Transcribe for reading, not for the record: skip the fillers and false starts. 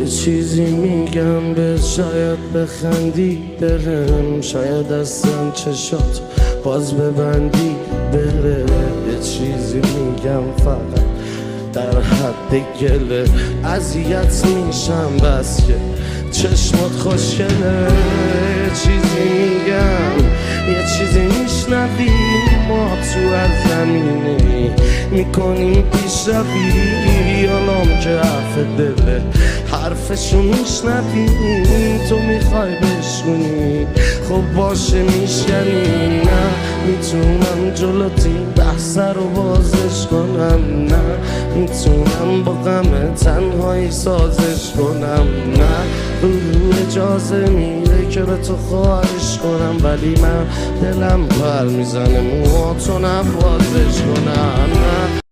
چیزی میگم به شاید بخندی برم، شاید اصلا چشات باز ببندی بره. یه چیزی میگم فقط در حد گله، اذیت میشم بس که چشمات خوشگله. یه چیزی میگم یه چیزی میشنوی، ما تو هر زمینه میکنیم پیشروی. حالام که حرف دله حرفشو میشنوی، تو میخوای بشکنی خب باشه میشکنی. نه میتونم جلوتی بحث رو بازش کنم، نه میتونم با غم تنهایی سازش کنم، نه رو اجازه میره که به تو خواهش کنم، ولی من دلم پر میزنه موهاتو نوازش